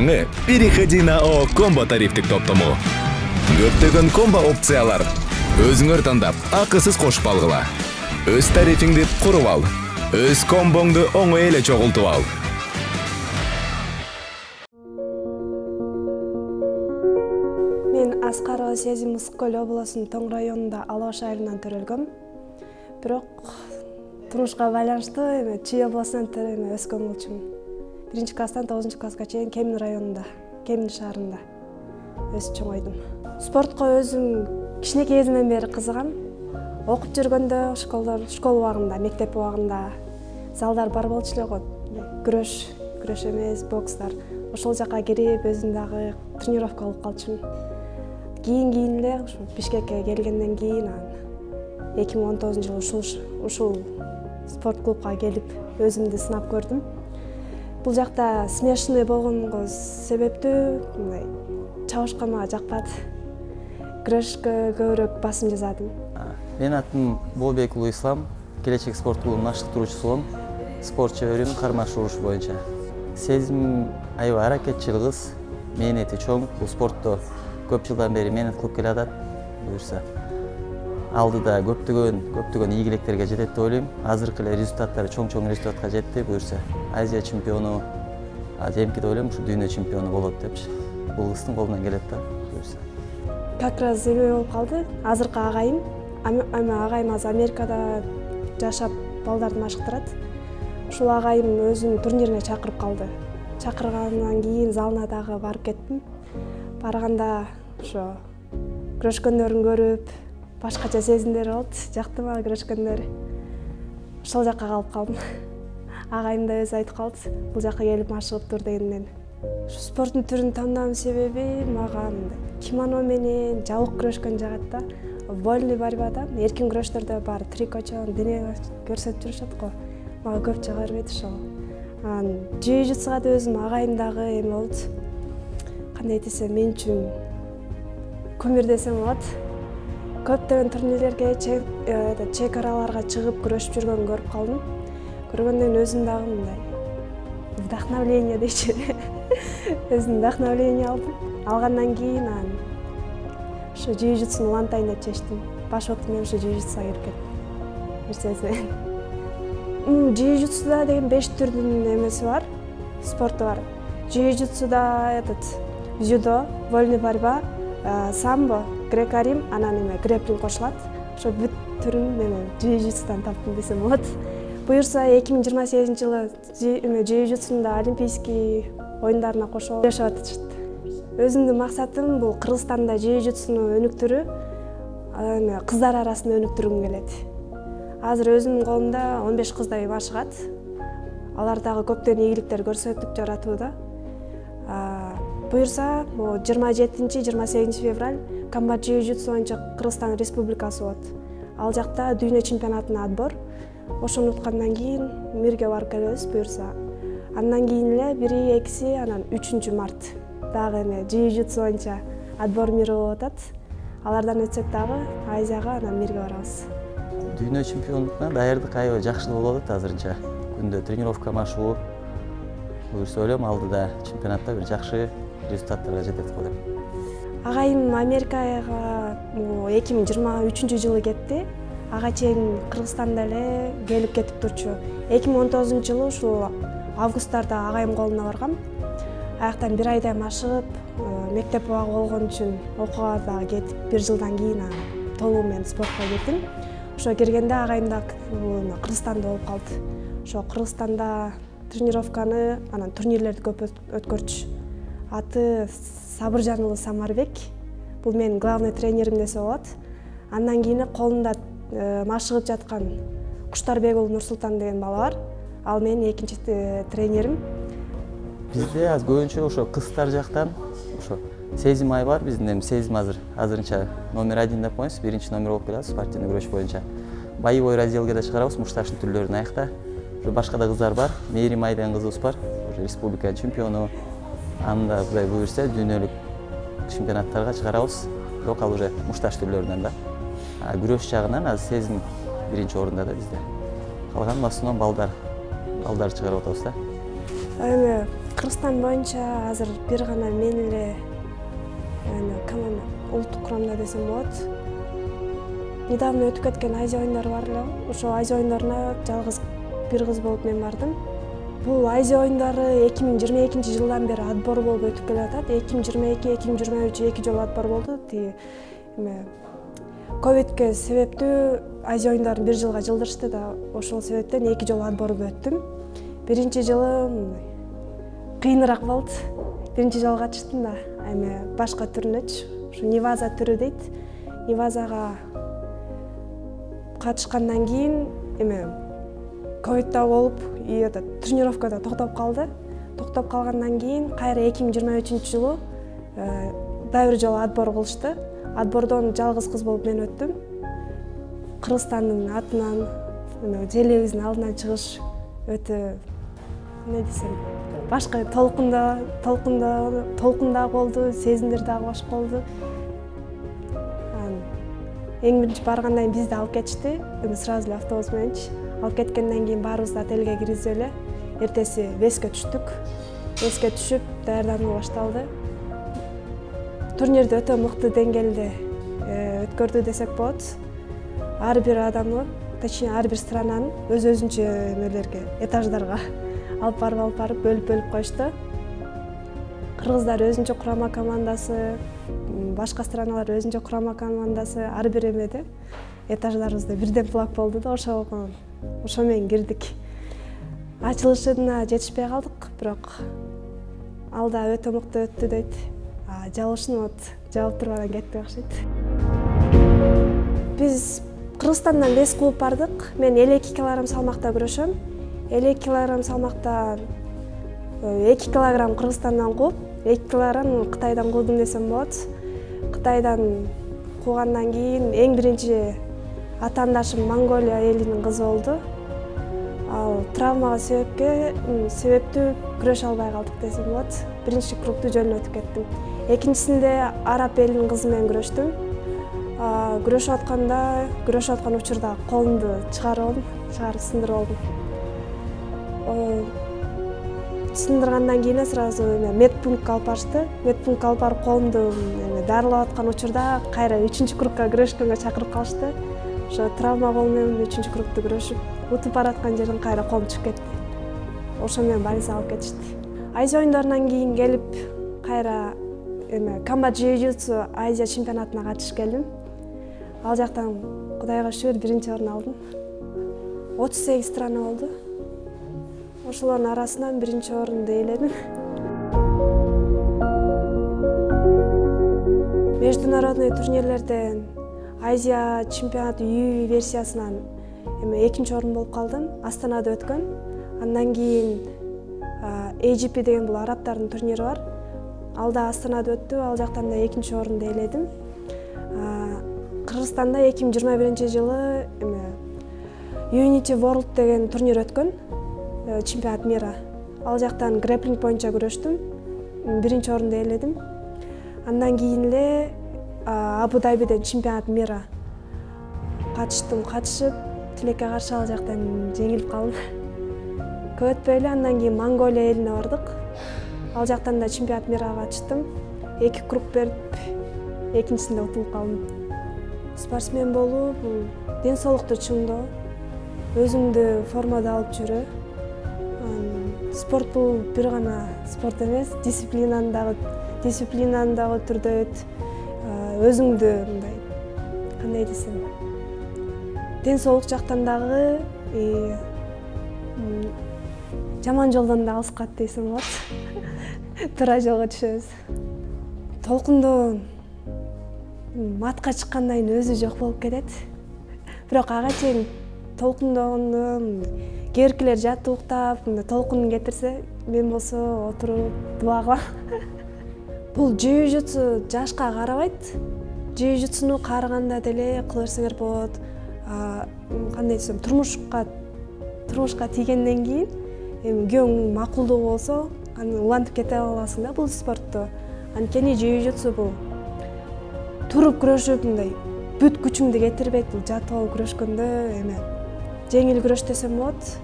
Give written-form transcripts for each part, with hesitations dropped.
жаңы Переходи-на-О комбо тарифтик топтому. Көптөгөн комбо опциялар. Өзүңөр тандап, акысыз кошуп алгыла. Өз тарифиңди куруп ал. Өз комбоңду оңой эле чогултуп ал. Мен Аскарова Сезим Мысык Көл облусунун Тоң районунда Алоо шаарынан төрөлгөм. Бирок турмушка байланыштуу Чүй облусунан өскөн болчумун. 1-класстан 9-класска чейин Кемин районунда, Кемин шаарында өсүп чоңойдум. Спортко өзүм кичинекей кезимден бери кызыгам. Окуп жүргөндө школ убагында, мектеп убагында залдар бар болчу эле го. Күрөш эмес, бокстар. Ошол жака кирип, өзүм дагы тренировка алып калчумун. Кийин эле Бишкекке келгенден кийин 2019-жылы ушул спорт клубка келип өзүмдү сынап көрдүм. Бул жакта смешанный болгонго себептүү чабышка мага жакпады. Күрөшкө көбүрөөк басым жасадым. Мен атым Болбек Улуу Ислам, келечек спорт клубунун аштыктыруучусумун. Спорт чеберим кармаш уруш боюнча. Сезим аябай аракетчил кыз, мээнети чоң. Бул спортто көп жылдан бери мээнет кылып келатат. Буюрса алдыда көптөгөн ийгилектерге жетет деп ойлойм. Азыркы эле результаттары чоң результатка жетти. Буюрса Азия чемпиону, демки деп ойлойм, ушу дүйнө чемпиону болот депчи. Бул кыздын колунан келет да. Буюрса Как раз эме болуп калды. Азыркы агайым, агайым азыр Америкада жашап балдарды машыктырат. Ушул агайым өзүнүн турнирине чакырып калды. Чакыргандан кийин залына дагы барып кеттим. Барганда ошо күрөшкөндөрүн көрүп, башкача сезимдер болот. Жакты мага күрөшкөндөр. Ошол жакка калып калдым. Агайым да өзү айтып калды, бул жакка келип машыгып тур дегенден. Ушу спорттун түрүн тандаган себеби мага кимоно менен жабык күрөшкөн жагат да. Вольный борьбада, эркин күрөштөрдө баары трикочон, дене көрсөтүп жүрүшөт го. Мага көп жага бербейт ошол. Jiu-jitsuга да өзүм агайым дагы эме болду. Кандай десем, мен үчүн кумир десем болот. Көптөгөн турнирлерге, чек араларга чыгып күрөшүп жүргөнүн көрүп калдым. Көргөндөн өзүм дагы мындай вдохновление дейчи. Өзүм вдохновление алдым. Алгандан кийин ошо jiu-jitsuну улантайын деп чечтим. Баш октум мен ошо jiu-jitsuга кирип кеттим. Jiu-jitsuda деген 5 түрдүн эмеси бар, спорту бар. Jiu-jitsuda дзюдо, вольный борьба, самбо, греко-рим, анан грэпплинг кошулат. Ошо бүт түрүн мен jiu-jitsuдан таптым десем болот. Буюрса 2028-жылы jiu-jitsu'нда олимпийский оюндарына кошуп жашап атышат. Өзүмдүн максатым бул Кыргызстанда jiu-jitsu'ну өнүктүрүү, кыздар арасында өнүктүргүм келет. Азыр өзүмдүн колумда 15 кыздай машыгат. Алар дагы көптөгөн ийгиликтер көрсөтүп жаратууда. Буюрса 27-28 февраль комбат jiu-jitsu боюнча Кыргызстан Республикасы болот. Ал жакта дүйнө чемпионатына отбор. Ошону уткандан кийин мирге барып келебиз буюрса. Андан кийин эле 1-2, анан 3 март дагы jiu-jitsu боюнча отбор мири болуп атат. Алардан өтсөк дагы Азияга, анан мирге барабыз. Дүйнө чемпиондугуна даярдык аябай жакшы болуп атат азырынча. Күндө тренировка машыгуу. Буюрса ойлойм алдыда чемпионатта бир жакшы результаттарга жетет го деп. Агайым Америкага 2023-жылы кетти. Ага чейин Кыргызстанда эле келип кетип турчу. 2019-жылы ушул августтарда агайым колуна баргам. Аяктан 1 айдай машыгып, мектеп убагы болгон үчүн окууга дагы кетип, 1 жылдан кийин толугу менен спортко кеттим. Ошо киргенде агайым да Кыргызстанда болуп калды. Ошо Кыргызстанда тренировканы, анан турнирлерди көп өткөрчү. Аты Сабыржан Самарбек. Бул менин главный тренерим десе болот. Андан кийин колунда машыгып жаткан Куштарбекұлы Нурсултан деген бала бар. Ал менин экинчи тренерим. Бизде аз көбүнчө ошо кыздар жактан ошо Сезим ай бар, биздин Сезим азырынча номер 1 деп коебуз, биринчи номер болуп келебиз спортивный күрөш боюнча. Боевой разделге да чыгарабыз, мушташтын түрлөрүн аякта. Башка да кыздар бар, Мээрим ай деген кызыбыз бар, республика чемпиону. Анда Кудай буйрса дүйнөлүк чемпионаттарга чыгарабыз. Бирок ал уже мушташ түрлөрүнөн да. Күрөш жагынан азыр Сезим биринчи орунда да бизде. Калган в основном балдар чыгарып атабыз да. Эми Кыргызстан боюнча азыр бир гана мен эле команда улуттук курамда десем болот. Недавно өтүп кеткен Азия оюндары бар эле. Ошо Азия оюндарына жалгыз бир кыз болуп мен бардым. Бул Азия оюндары 2022-жылдан бери отбор болуп өтүп келатат. 2022-2023 2 жолу отбор болду. Тиги ковидке себептүү Азия оюндарын бир жылга жылдырышты да, ошол себептен 2 жолу отбор өттүм. Биринчи жылы кыйыныраак болду. Биринчи жолу катыштым да, эми башка түрүнөчү, ушу Неваза түрү дейт. Невазага катышкандан кийин эми ковидда болуп, тренировкада токтоп калды. Токтоп калгандан кийин кайра 2023-жылы дагы бир жолу отбор кылышты. Отбордон жалгыз кыз болуп мен өттүм. Кыргызстандын атынан желебиздин алдынан чыгыш өтө эмне десем, башка толкунда болду, сезимдер дагы башка болду. Эң биринчи баргандан кийин бизди алып кетишти. Сразу эле автобус мененчи. Алып кеткенден кийин баарыбызды отелге киргизип эле эртеси Веске түштүк. Веске түшүп даярдануу башталды. Турнирди өтө мыкты деңгээлде өткөрдү десек болот. Ар бир адамды, точнее ар бир странаны өзүнчө нелерге, этаждарга алып барып бөлүп коюшту. Кыргыздар өзүнчө курама командасы, башка страналар өзүнчө курама командасы, ар бир эмеде этаждарыбызда бирден флаг болду да, ошо менен кирдик. Ачылышына жетишпей калдык, бирок ал да өтө мыкты өттү дейт. Жабылышын жабып турбадан кетти окшойт. Биз Кыргызстандан 5 клуб бардык. Мен 52 килограмм салмакта күрөшөм. 52 килограмм салмакта 2 килограмм Кыргызстандан кууп, 2 килограмм Кытайдан куудум десем болот. Кытайдан куугандан кийин эң биринчи атаандашым Монголия элинин кызы болду. Ал травмага себептүү күрөшө албай калдык десем болот. Биринчи кругду жөн өтүп кеттим. Экинчисинде араб элинин кызы менен күрөштүм. Күрөшүп аткан учурда колумду чыгарып сындырып алдым. Сындыргандан кийин сразу медпунктка алып барышты. Медпунктка алып барып колумду дарылап аткан учурда кайра 3-чү кругка күрөшкөнгө чакырып калышты. Ошо травма кол менен 3-чү кругду күрөшүп, утуп бараткан жерден кайра колум чыгып кетти. Ошо менен больницага алып кетишти. Азия оюндарынан кийин келип кайра комбат jiu-jitsu Азия чемпионатына катышып келдим. Ал жактан Кудайга шүгүр биринчи орун алдым. 38 страна болду. Ошолордун арасынан биринчи орунду ээледим. Международный турнирлерден Азия чемпионаты UI версиясынан экинчи орун болуп калдым. Астанада өткөн. Андан кийин AGP деген бул арабтардын турнири бар. Ал да Астанада өттү. Ал жактан да экинчи орунду ээледим. Кыргызстанда 2021-жылы Unity World деген турнир өткөн. Чемпионат мира. Ал жактан грэпплинг боюнча күрөштүм. Биринчи орунду ээледим. Андан кийин эле Абу-Дабиден чемпионат мира катышып, тилекке каршы ал жактан жеңилип калдым. Көп өтпөй эле андан кийин Монголия элине бардык. Ал жактан да чемпионат мирага катыштым. 2 круг берип, экинчисинде утулуп калдым. Спортсмен болуу бул ден соолукту чыңдоо, өзүңдү формада алып жүрүү. Спорт бул бир гана спорт эмес, дисциплинаны дагы түрдө өт. Өзүңдү мындай, кандай десем, ден соолук жактан дагы жаман жолдон да алыскат десем болот. Туура жолго түшөбүз. Толкундо матка чыккандан кийин өзү жок болуп кетет. Бирок ага чейин толкундогондо кээбиркилер жатып уктап, толкун кетирсе, мен болсо отуруп дуа кылам. Бул jiu-jitsu жашка карабайт. Jiu-jitsuну каарыганда деле кыла берсеңер болот. Кандай десем, турмушка тийгенден кийин, күйөөң макулдуу болсо, улантып кете аласың да бул спортто. Анткени jiu-jitsu бул туруп күрөшүп, мындай бүт күчүңдү кетирбейт. Бул жатып алып күрөшкөндө жеңил күрөш десем болот.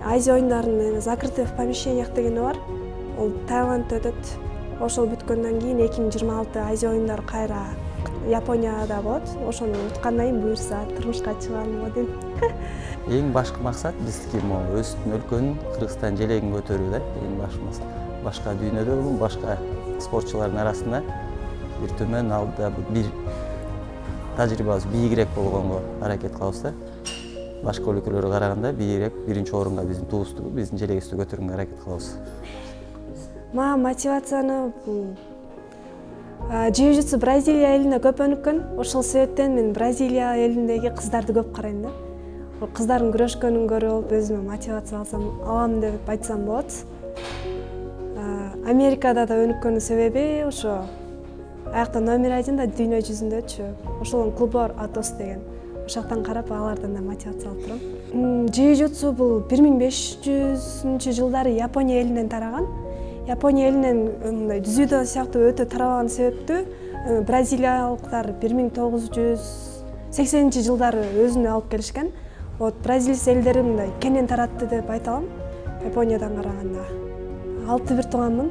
Азия оюндарынын закрытый в помещениях дегени бар. Ол Таиландда өтөт. Ошол бүткөндөн кийин 2026 Азия оюндары кайра Японияда болот. Ошону уткандан кийин буюрса турмушка чыганмын дейм. Эң башкы максат биздики могу өздүн өлкөнүн Кыргызстан желегин көтөрүү да. Эң башкы максат. Башка дүйнөдө башка спортчулардын арасында бир төмөн алда бир тажрыйбабыз бийигирээк болгонго аракет кылабыз да. Башка өлкөлөргө караганда бийигирээк биринчи орунга биздин тубузду, биздин желегибизди көтөргөнгө аракет кылабыз. Мага мотивацияны jiu-jitsu Бразилия элине көп өнүккөн. Ошол себептен мен Бразилия элиндеги кыздарды көп карайм да. Кыздардын күрөшкөнүн көрүп, өзүмө мотивация алам деп айтсам болот. Америкада да өнүккөнүн себеби ошо аякта номер 1 да дүйнө жүзүндөчү. Ошол клубор Атос деген. Ошоктан карап алардан да мотивация алып турам. Jiu-jitsu бул 1500 жылдары Япония элинен тараган. Япония элинен мындай дзюдо сыяктуу өтө тарабаган себептүү бразилиялыктар 1980 жылдары өзүнө алып келишкен. Вот бразилец элдери мындай кенен таратты деп айта алам. Япониядан караганда 6-1 тууганмын.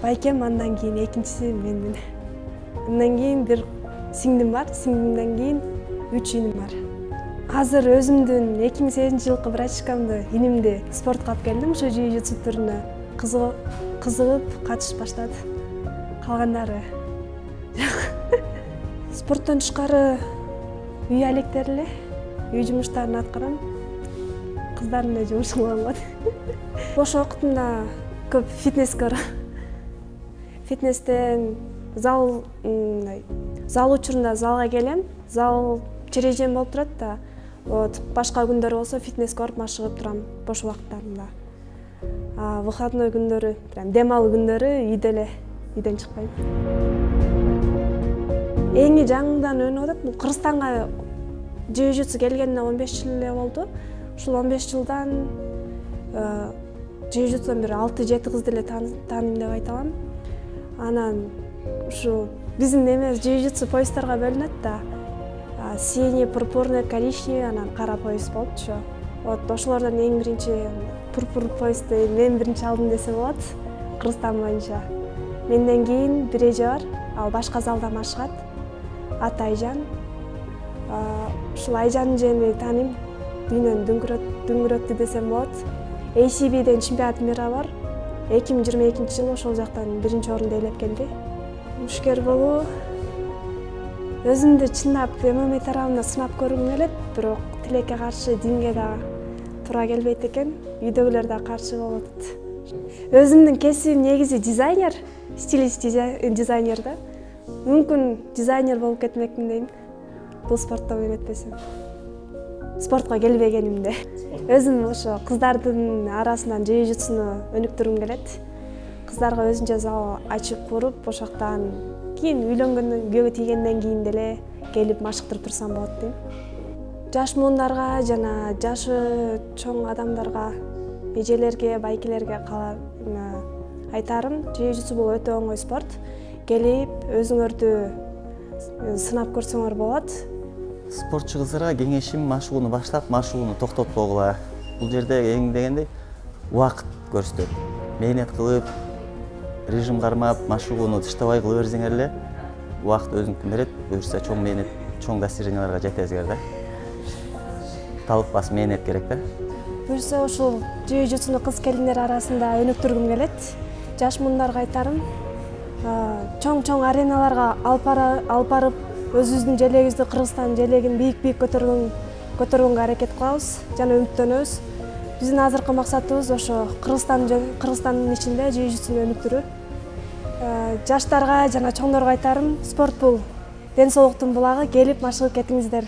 Байкем, андан кийин экинчиси менмин. Андан кийин бир сиңдим бар, сиңдимден кийин 3 иним бар. Азыр өзүмдүн 2008 жылкы братишкамды, инимди спортко алып келдим. Ошо jiu-jitsu түрүнө кызыгып катышып баштады. Калгандары спорттон тышкары үй алектер эле, үй жумуштарын аткарам. Кыздар менен жумуш кылган болот. Бош убактымда көп фитнеске барам. Фитнестен зал учурунда залга келем. Зал чережем болуп турат да. Вот башка күндөр болсо фитнеске барып машыгып турам бош убакыттарымда. Выходной күндөрү, прям дем алуу күндөрү үйдөн чыкпайм. Эң жаңыдан өнүп атат. Кыргызстанга jiu-jitsu келгенине 15 жыл эле болду. Ушул 15 жылдан jiu-jitsuдан бир 6-7 кызды эле тааныйм деп айта алам. Анан ушу биздин эме jiu-jitsu поястарга бөлүнөт да. Синий, пурпурный, коричневый, анан кара пояс болчу. Вот ошолордон эң биринчи пурпур поясты мен биринчи алдым десе болот. Кыргызстан боюнча. Менден кийин бир эже бар, ал башка залда машыгат. Аты Айжан. Ушул Айжандын жери тааныйм. Дүйнөнү дүңгүрөттү десем болот. ACB'ден чемпионат мира бар. 2022 жылы ошол жактан биринчи орунду ээлеп келди. Мушкер болуу өзүмдү чындап ММА тарабында сынап көргүм келет, бирок тилекке каршы динге да туура келбейт экен. Үйдөгүлөр да каршы болуп атат. Өзүмдүн кесибим негизи дизайнер, стилист дизайнер да. Мүмкүн дизайнер болуп кетмекмин дейм. Бул спорттон эметпесем. Спортко келбегенимде. Өзүм ошо кыздардын арасынан jiu-jitsuну өнүктүргүм келет. Кыздарга өзүнчө зал ачып куруп, ошоктан кийин үйлөнгөндөн күйөөгө тийгенден кийин деле келип машыктырып турсам болот дейм. Жаш муундарга жана жашы чоң адамдарга, эжелерге, байкелерге айтарым, jiu-jitsu бул өтө оңой спорт. Келип өзүңөрдү сынап көрсөңөр болот. Спортчу кыздарга кеңешим машыгууну баштап, машыгууну токтотпогула. Бул жерде эң дегенде убакыт көрсөтөт. Мээнет кылып, режим кармап, машыгууну тыштабай кыла берсеңер эле, убакыт өзүнүкүн берет. Буюрса чоң мээнет, чоң достиженияларга жетесиңер да. Талыкпас мээнет керек да. Буюрса ушул jiu-jitsuну кыз келиндер арасында өнүктүргүм келет. Жаш муундарга айтарым, чоң ареналарга алып барып, өзүбүздүн желегибизди, Кыргызстан желегин бийик көтөргөнгө аракет кылабыз жана үмүттөнөбүз. Биздин азыркы максатыбыз ошо Кыргызстандын ичинде jiu-jitsuну өнүктүрүү. Жаштарга жана чоңдорго айтарым, спорт бул ден соолуктун булагы, келип машыгып кетиңиздер.